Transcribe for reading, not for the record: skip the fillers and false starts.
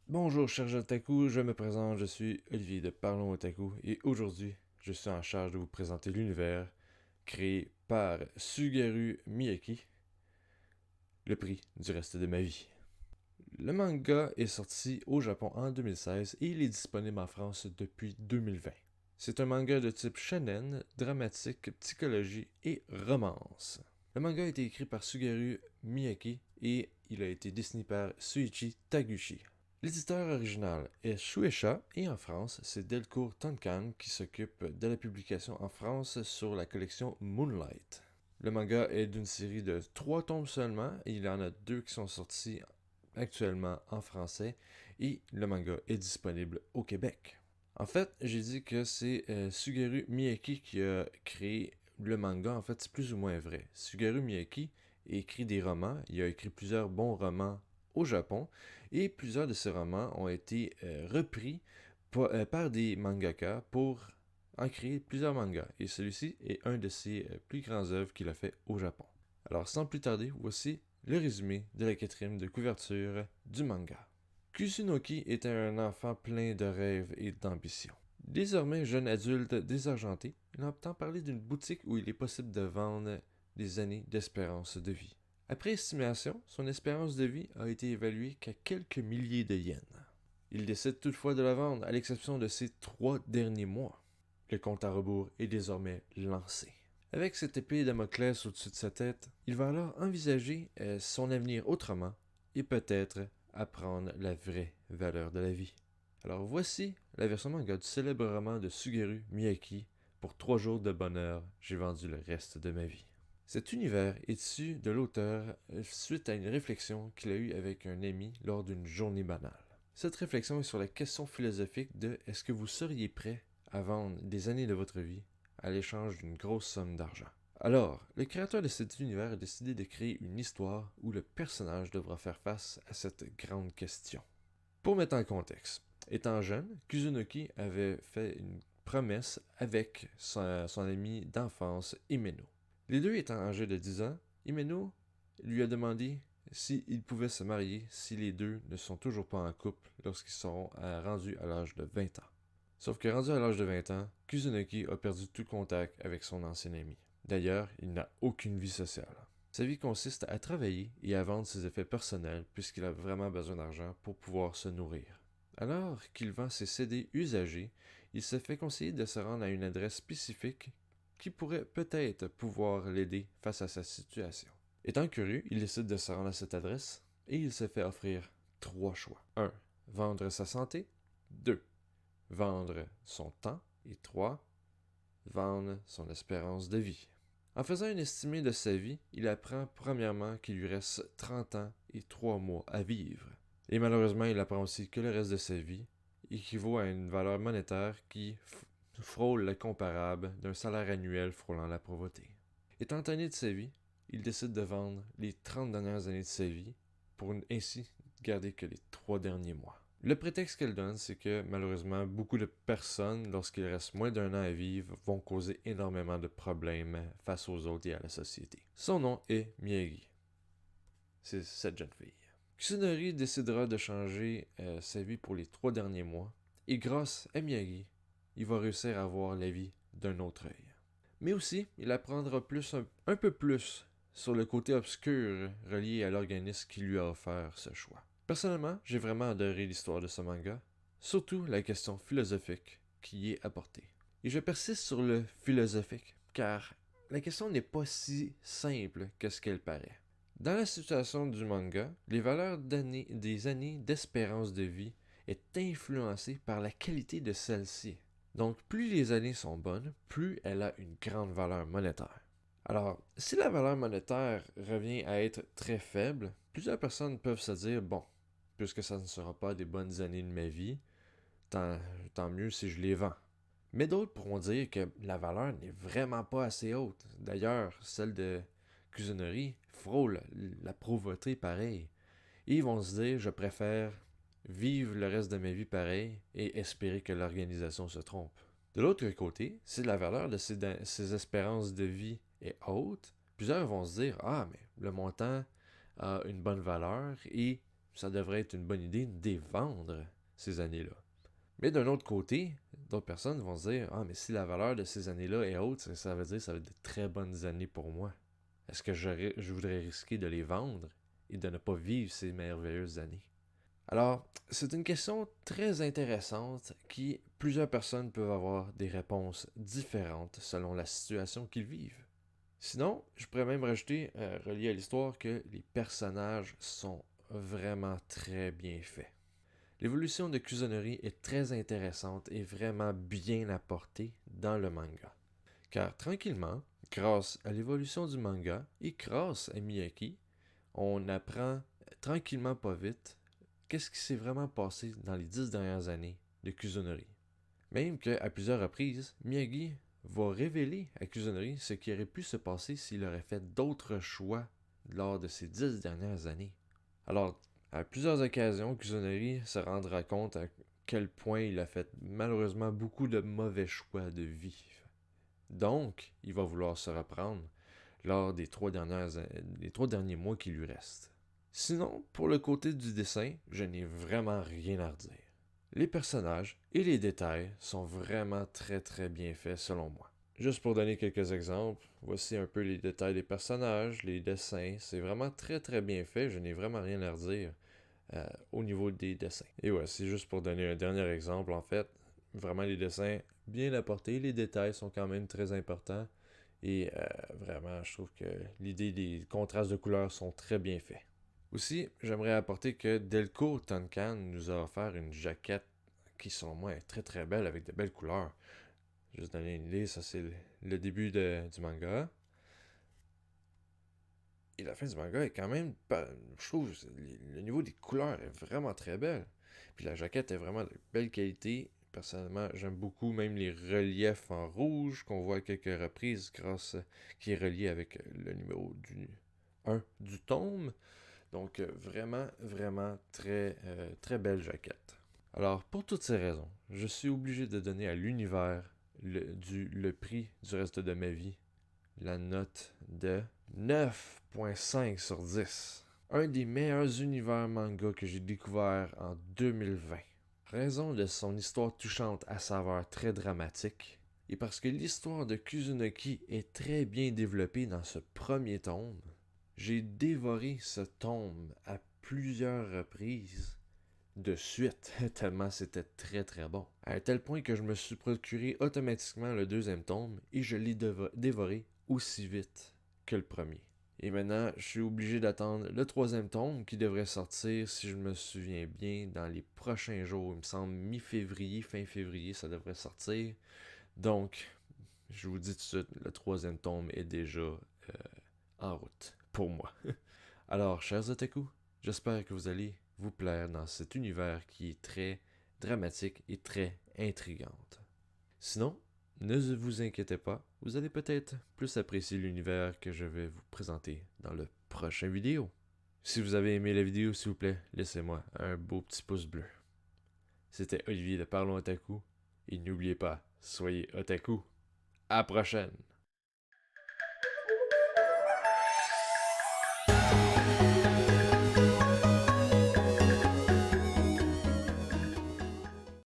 Bonjour chers otaku, je me présente, je suis Olivier de Parlons Otaku et aujourd'hui je suis en charge de vous présenter l'univers créé par Sugaru Miyake, le prix du reste de ma vie. Le manga est sorti au Japon en 2016 et il est disponible en France depuis 2020. C'est un manga de type shonen, dramatique, psychologie et romance. Le manga a été écrit par Sugaru Miyake et il a été dessiné par Shuichi Taguchi. L'éditeur original est Shueisha et en France, c'est Delcourt Tonkan qui s'occupe de la publication en France sur la collection Moonlight. Le manga est d'une série de 3 tomes seulement et il y en a 2 qui sont sortis actuellement en français et le manga est disponible au Québec. En fait, j'ai dit que c'est Sugaru Miyake qui a créé le manga. En fait, c'est plus ou moins vrai. Sugaru Miyake écrit des romans. Il a écrit plusieurs bons romans au Japon et plusieurs de ces romans ont été repris par des mangaka pour en créer plusieurs mangas. Et celui-ci est un de ses plus grands œuvres qu'il a fait au Japon. Alors sans plus tarder, voici le résumé de la 4e de couverture du manga. Kusunoki était un enfant plein de rêves et d'ambitions. Désormais jeune adulte désargenté, il entend parler d'une boutique où il est possible de vendre des années d'espérance de vie. Après estimation, son espérance de vie a été évaluée qu'à quelques milliers de yens. Il décide toutefois de la vendre, à l'exception de ses 3 derniers mois. Le compte à rebours est désormais lancé. Avec cette épée de Damoclès au-dessus de sa tête, il va alors envisager son avenir autrement et peut-être apprendre la vraie valeur de la vie. Alors voici la version manga du célèbre roman de Sugaru Miyake. Pour 3 jours de bonheur, j'ai vendu le reste de ma vie. Cet univers est issu de l'auteur suite à une réflexion qu'il a eue avec un ami lors d'une journée banale. Cette réflexion est sur la question philosophique de est-ce que vous seriez prêt à vendre des années de votre vie à l'échange d'une grosse somme d'argent. Alors, le créateur de cet univers a décidé de créer une histoire où le personnage devra faire face à cette grande question. Pour mettre en contexte, étant jeune, Kusunoki avait fait une promesse avec son ami d'enfance, Himeno. Les deux étant âgés de 10 ans, Himeno lui a demandé s'ils pouvaient se marier si les deux ne sont toujours pas en couple lorsqu'ils seront rendus à l'âge de 20 ans. Sauf que rendu à l'âge de 20 ans, Kusunoki a perdu tout contact avec son ancien ami. D'ailleurs, il n'a aucune vie sociale. Sa vie consiste à travailler et à vendre ses effets personnels puisqu'il a vraiment besoin d'argent pour pouvoir se nourrir. Alors qu'il vend ses CD usagés, il se fait conseiller de se rendre à une adresse spécifique qui pourrait peut-être pouvoir l'aider face à sa situation. Étant curieux, il décide de se rendre à cette adresse et il se fait offrir 3 choix. 1. Vendre sa santé. 2. Vendre son temps. Et 3. Vendre son espérance de vie. En faisant une estimée de sa vie, il apprend premièrement qu'il lui reste 30 ans et 3 mois à vivre. Et malheureusement, il apprend aussi que le reste de sa vie équivaut à une valeur monétaire qui frôle le comparable d'un salaire annuel frôlant la pauvreté. Étant étonné de sa vie, il décide de vendre les 30 dernières années de sa vie pour ainsi garder que les 3 derniers mois. Le prétexte qu'elle donne, c'est que malheureusement, beaucoup de personnes, lorsqu'il reste moins d'1 an à vivre, vont causer énormément de problèmes face aux autres et à la société. Son nom est Miyagi. C'est cette jeune fille. Kusunori décidera de changer sa vie pour les 3 derniers mois, et grâce à Miyagi, il va réussir à voir la vie d'un autre œil. Mais aussi, il apprendra un peu plus sur le côté obscur relié à l'organisme qui lui a offert ce choix. Personnellement, j'ai vraiment adoré l'histoire de ce manga, surtout la question philosophique qui y est apportée. Et je persiste sur le philosophique, car la question n'est pas si simple que ce qu'elle paraît. Dans la situation du manga, les valeurs des années d'espérance de vie est influencée par la qualité de celle-ci. Donc, plus les années sont bonnes, plus elle a une grande valeur monétaire. Alors, si la valeur monétaire revient à être très faible, plusieurs personnes peuvent se dire, bon, puisque ça ne sera pas des bonnes années de ma vie, tant mieux si je les vends. Mais d'autres pourront dire que la valeur n'est vraiment pas assez haute. D'ailleurs, celle de Kusunori frôle la pauvreté pareil. Et ils vont se dire, je préfère vivre le reste de ma vie pareil et espérer que l'organisation se trompe. De l'autre côté, si la valeur de ces espérances de vie est haute, plusieurs vont se dire « Ah, mais le montant a une bonne valeur et ça devrait être une bonne idée de les vendre ces années-là. » Mais d'un autre côté, d'autres personnes vont se dire « Ah, mais si la valeur de ces années-là est haute, ça veut dire que ça va être de très bonnes années pour moi. Est-ce que je voudrais risquer de les vendre et de ne pas vivre ces merveilleuses années? » Alors, c'est une question très intéressante qui plusieurs personnes peuvent avoir des réponses différentes selon la situation qu'ils vivent. Sinon, je pourrais même rajouter, relié à l'histoire, que les personnages sont vraiment très bien faits. L'évolution de Kusanori est très intéressante et vraiment bien apportée dans le manga. Car tranquillement, grâce à l'évolution du manga et grâce à Miyake, on apprend tranquillement pas vite qu'est-ce qui s'est vraiment passé dans les 10 dernières années de Kusanori. Même qu'à plusieurs reprises, Miyagi va révéler à Kusanori ce qui aurait pu se passer s'il aurait fait d'autres choix lors de ces 10 dernières années. Alors, à plusieurs occasions, Kusanori se rendra compte à quel point il a fait malheureusement beaucoup de mauvais choix de vie. Donc, il va vouloir se reprendre lors des 3 derniers mois qui lui restent. Sinon, pour le côté du dessin, je n'ai vraiment rien à redire. Les personnages et les détails sont vraiment très très bien faits selon moi. Juste pour donner quelques exemples, voici un peu les détails des personnages, les dessins, c'est vraiment très très bien fait, je n'ai vraiment rien à redire au niveau des dessins. Et ouais, c'est juste pour donner un dernier exemple en fait, vraiment les dessins bien apportés, les détails sont quand même très importants et vraiment je trouve que l'idée des contrastes de couleurs sont très bien faits. Aussi, j'aimerais apporter que Delco Tonkan nous a offert une jaquette qui, selon moi, est très très belle avec de belles couleurs. Juste donner une idée, ça c'est le début du manga. Et la fin du manga est quand même, je trouve, le niveau des couleurs est vraiment très belle. Puis la jaquette est vraiment de belle qualité. Personnellement, j'aime beaucoup même les reliefs en rouge qu'on voit à quelques reprises qui est relié avec le numéro du 1 du tome. Donc vraiment, vraiment très belle jaquette. Alors pour toutes ces raisons, je suis obligé de donner à l'univers le prix du reste de ma vie, la note de 9.5 sur 10. Un des meilleurs univers manga que j'ai découvert en 2020. Raison de son histoire touchante à saveur très dramatique, et parce que l'histoire de Kusunoki est très bien développée dans ce premier tome, j'ai dévoré ce tome à plusieurs reprises de suite, tellement c'était très très bon. À un tel point que je me suis procuré automatiquement le deuxième tome et je l'ai dévoré aussi vite que le premier. Et maintenant, je suis obligé d'attendre le troisième tome qui devrait sortir, si je me souviens bien, dans les prochains jours. Il me semble mi-février, fin février, ça devrait sortir. Donc, je vous dis tout de suite, le troisième tome est déjà en route pour moi. Alors, chers otaku, j'espère que vous allez vous plaire dans cet univers qui est très dramatique et très intrigante. Sinon, ne vous inquiétez pas, vous allez peut-être plus apprécier l'univers que je vais vous présenter dans le prochain vidéo. Si vous avez aimé la vidéo, s'il vous plaît, laissez-moi un beau petit pouce bleu. C'était Olivier de Parlons Otaku, et n'oubliez pas, soyez otaku. À la prochaine!